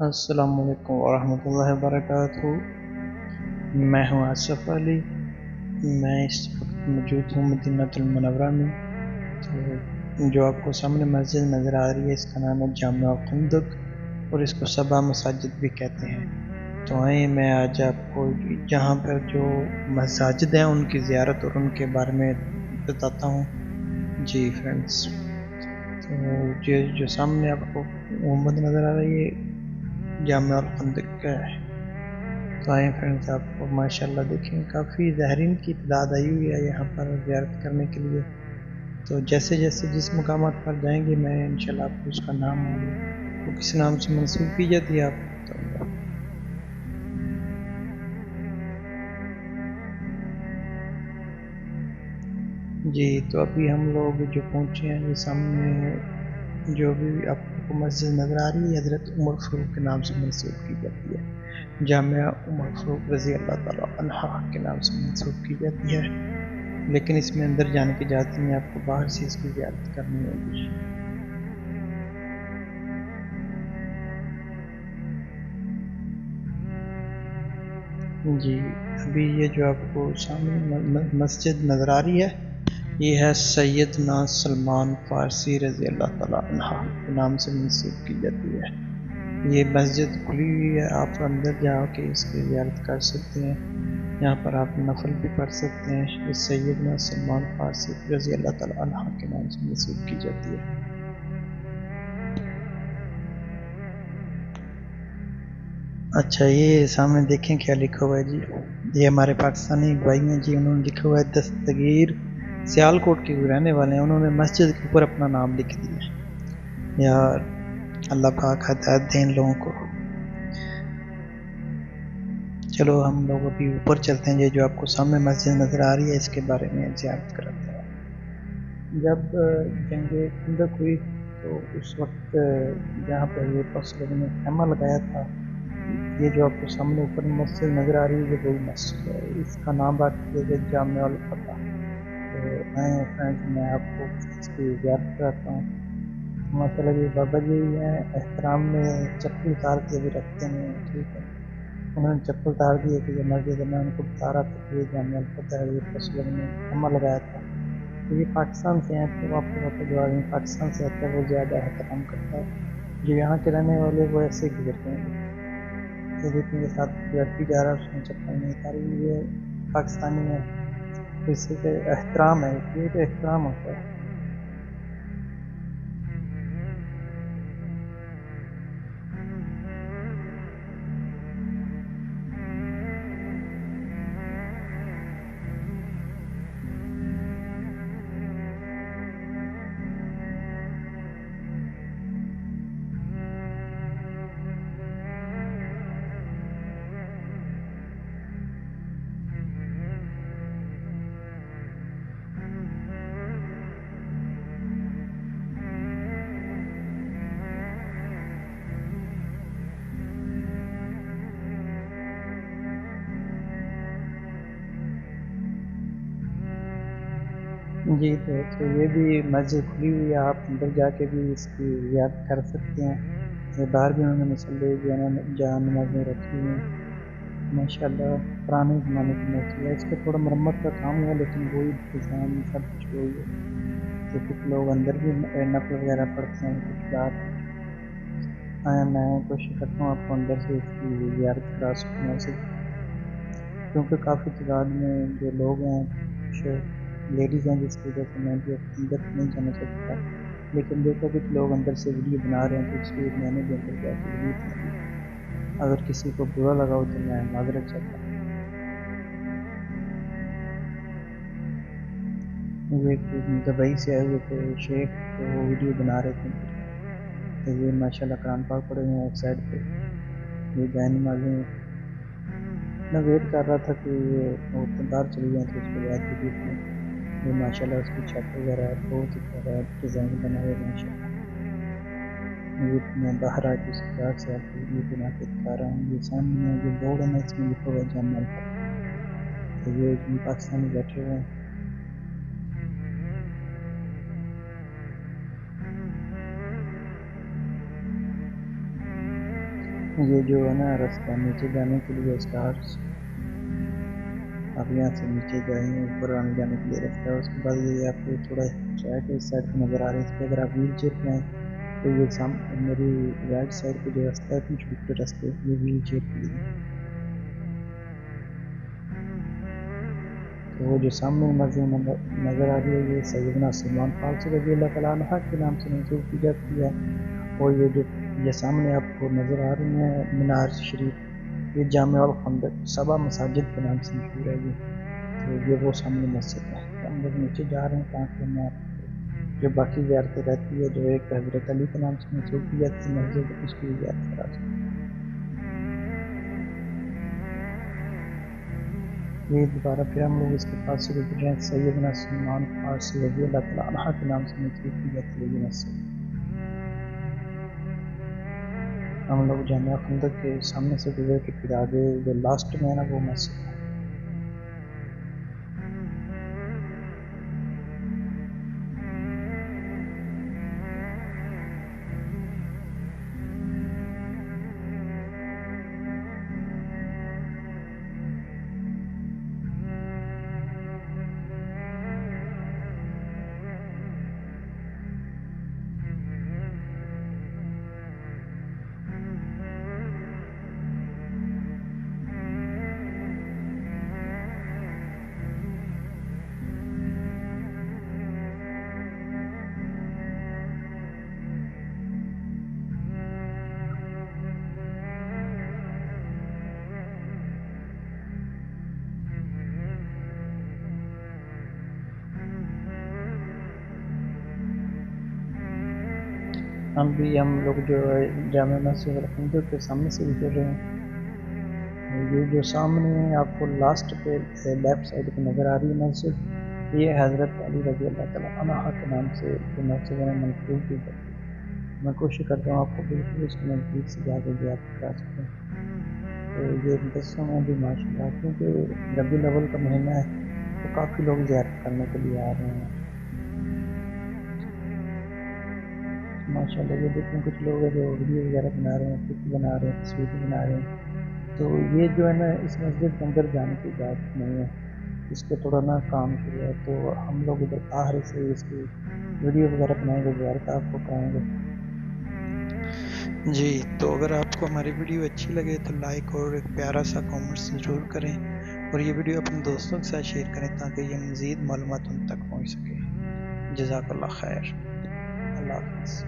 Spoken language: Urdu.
السلام علیکم ورحمۃ اللہ وبرکاتہ۔ میں ہوں آصف علی۔ میں اس وقت موجود ہوں مدینہ المنورہ میں۔ تو جو آپ کو سامنے مسجد نظر آ رہی ہے اس کا نام ہے جامع الخندق، اور اس کو سبا مساجد بھی کہتے ہیں۔ تو آئیں میں آج آپ کو جہاں پر جو مساجد ہیں ان کی زیارت اور ان کے بارے میں بتاتا ہوں۔ جی فرینڈس، تو جو سامنے آپ کو محمد نظر آ رہی ہے جامع الخندق کا ہے۔ تو آئیں فرینڈس، آپ کو ماشاءاللہ دیکھیں کافی زائرین کی تعداد آئی ہوئی ہے یہاں پر زیارت کرنے کے لیے۔ تو جیسے جیسے جس مقامات پر جائیں گے میں انشاءاللہ آپ کو اس کا نام وہ کس نام سے منسوب کی جاتی ہے آپ کو بتاؤں گا۔ جی تو ابھی ہم لوگ جو پہنچے ہیں یہ سامنے جو بھی آپ کو مسجد نظر آ رہی ہے حضرت عمر فاروق کے نام سے منسوب کی جاتی ہے۔ جامعہ عمر فاروق رضی اللہ تعالیٰ عنہ کے نام سے منسوب کی جاتی ہے، لیکن اس میں اندر جانے کی اجازت نہیں، آپ کو باہر سے اس کی زیارت کرنی ہوگی۔ جی ابھی یہ جو آپ کو سامنے مسجد نظر آ رہی ہے یہ ہے سیدنا سلمان فارسی رضی اللہ تعالیٰ عنہ کے نام سے منسوب کی جاتی ہے۔ یہ مسجد کھلی ہوئی ہے، آپ اندر جا کے اس کی زیارت کر سکتے ہیں، یہاں پر آپ نفل بھی پڑھ سکتے ہیں۔ یہ سیدنا سلمان فارسی رضی اللہ تعالیٰ عنہ کے نام سے منسوب کی جاتی ہے۔ اچھا یہ سامنے دیکھیں کیا لکھا ہوا ہے جی، یہ ہمارے پاکستانی بھائی ہیں جی، انہوں نے لکھا ہوا ہے دستگیر سیالکوٹ کے رہنے والے ہیں، انہوں نے مسجد کے اوپر اپنا نام لکھ دیا ہے۔ یار اللہ پاک ہدایت دیں ان لوگوں کو۔ چلو ہم لوگ ابھی اوپر چلتے ہیں، یہ جو آپ کو سامنے مسجد نظر آ رہی ہے اس کے بارے میں زیارت کراتے ہیں۔ جب جنگ خندق ہوئی تو اس وقت جہاں پہ یہ لوگوں نے خیمہ لگایا تھا، یہ جو آپ کو سامنے اوپر مسجد نظر آ رہی ہے یہ وہی مسجد ہے، اس کا نام رکھ دیا گیا جامع الفتح۔ تو آئیں فرینڈز میں آپ کو اس کی زیارت کراتا ہوں۔ ماشاء اللہ یہ بابا جی ہیں، احترام میں چپل اتار کے بھی رکھتے ہیں، ٹھیک ہے، انہوں نے چپل اتار دی ہے کہ یہ مسجد ہے، میں ان کو بتا رہا تھا کہ یہ جامع الفتح ہے، یہ لوگوں نے خیمہ لگایا تھا۔ تو یہ پاکستان سے ہیں، تو آپ کو پتہ جو آدمی پاکستان سے آتا ہے وہ زیادہ احترام کرتا ہے، جو یہاں کے رہنے والے وہ ایسے گزرتے ہیں۔ یہ دیکھیں کے ساتھ لڑکی جا رہا ہے، اس نے چپل نہیں اتاری، یہ پاکستانی ہے، اس سے احترام ہے، یہ تو احترام ہوتا ہے۔ جی تو یہ بھی مسجد کھلی ہوئی ہے، آپ اندر جا کے بھی اس کی زیارت کر سکتے ہیں۔ یہ باہر بھی انہوں نے مصلی جہاں نمازیں رکھی ہوئی ہیں، ماشاءاللہ پرانے زمانے کی مسجد ہے، اس کا تھوڑا مرمت کا کام ہوا لیکن وہی ڈیزائن سب کچھ وہی ہے۔ تو کچھ لوگ اندر بھی نفل وغیرہ پڑھتے ہیں، کچھ باہر۔ میں کوشش کرتا ہوں آپ کو اندر سے اس کی زیارت کرا سکوں ایسے، کیونکہ کافی تعداد میں جو لوگ ہیں کچھ لیڈیز ہیں، جس کی وجہ سے میں بھی اندر نہیں جانا چاہتا، لیکن دیکھو کچھ لوگ اندر سے ویڈیو بنا رہے ہیں تو اس لیے میں نے بھی اندر جا کے ویڈیو بنا لی۔ اگر کسی کو برا لگا ہو تو میں معذرت چاہتا ہوں۔ یہ دبئی سے آئے ہوئے تھے شیخ، تو وہ ویڈیو بنا رہے تھے اندر کی۔ تو یہ ماشاءاللہ قرآن پاک پڑھے ہوئے ہیں ایک سائڈ پہ، یہ جائے نمازیں۔ میں ویٹ کر رہا تھا کہ یہ عورتیں باہر چلی جائیں تو اس کے بعد ویڈیو بنیں۔ یہ ماشاءاللہ اس کی چھت وغیرہ بہت ہی پیارا ڈیزائن بنا ہوا ہے ماشاءاللہ۔ یہ میں باہر آ کے اس کے بعد سے آپ کو ویڈیو بنا کے دکھا رہا ہوں۔ یہ سامنے جو بورڈ ہے نا اس میں لکھا ہوا ہے جامع الفتح، تو یہ پاکستانی بیٹھے ہوئے ہیں۔ یہ جو ہے نا راستہ نیچے جانے کے لیے اسٹارس، آپ یہاں سے نیچے جائیں اوپر آنے جانے کے لیے راستہ ہے. اس کے بعد یہ آپ کو تھوڑا ٹریک اس سائڈ پہ نظر آ رہا ہے. اس پہ اگر آپ ویل چیئر پہ آئیں تو یہ میری رائٹ سائڈ پہ جو راستہ ہے چھوٹے چھوٹے راستے یہ ویل چیئر کے لیے. تو وہ جو سامنے مسجد نظر آ رہی ہے یہ سیدنا سلمان فارسی رضی اللہ تعالیٰ عنہ کے نام سے منسوب کی جاتی ہے. اور یہ سامنے آپ کو نظر آ رہی ہیں مینار شریف، یہ جامع الخندق 7 مساجد کے نام سے مشہور ہے. تو یہ وہ سامنے مسجد ہے. تو ہم لوگ نیچے جا رہے ہیں تاکہ ہمیں آپ کو جو باقی زیارتیں رہتی ہے جو ایک حضرت علی کے نام سے منسوب کی جاتی ہے مسجد، اس کی زیارت کرا سکتے. یہ دوبارہ پھر ہم لوگ اس کے پاس سے گزر رہے ہیں سیدنا سلمان فارسی رضی اللہ تعالیٰ عنہ کے نام سے منسوب کی جاتی ہے یہ مسجد. ہم لوگ جامعہ خندق کے سامنے سے گزر کے پھر آگے جو لاسٹ میں ہے نا وہ مسجد ہے. ہم لوگ جو ہے جامع مسجد الخندق کے سامنے سے گزر رہے ہیں. یہ جو سامنے آپ کو لاسٹ پہ لیفٹ سائڈ پہ نظر آ رہی ہے مسجد، یہ حضرت علی رضی اللہ تعالیٰ عنہ کے نام سے جو مسجد ہے منسوب کی جاتی ہے. میں کوشش کرتا ہوں آپ کو بالکل اس کے نزدیک سے جا کے زیارت کرا سکوں. تو یہ دسوں میں بھی ماشاء اللہ کیونکہ ربیع الاول کا مہینہ ہے تو کافی لوگ زیارت کرنے کے لیے آ رہے ہیں ماشاء اللہ. یہ دیکھیں کچھ لوگ ہیں جو ویڈیو وغیرہ بنا رہے ہیں، پک بنا رہے ہیں، تصویر بنا رہے ہیں. تو یہ جو ہے نا اس مسجد کے اندر جانے کی اجازت نہیں ہے، اس پہ تھوڑا نا کام شروع ہے. تو ہم لوگ ادھر باہر سے اس کی ویڈیو وغیرہ بنائیں گے، زیارت آپ کو کرائیں گے. جی تو اگر آپ کو ہماری ویڈیو اچھی لگے تو لائک اور ایک پیارا سا کامنٹس ضرور کریں، اور یہ ویڈیو اپنے دوستوں کے ساتھ شیئر کریں تاکہ یہ مزید معلومات ان تک پہنچ سکے. جزاک اللہ خیر. اللہ حافظ.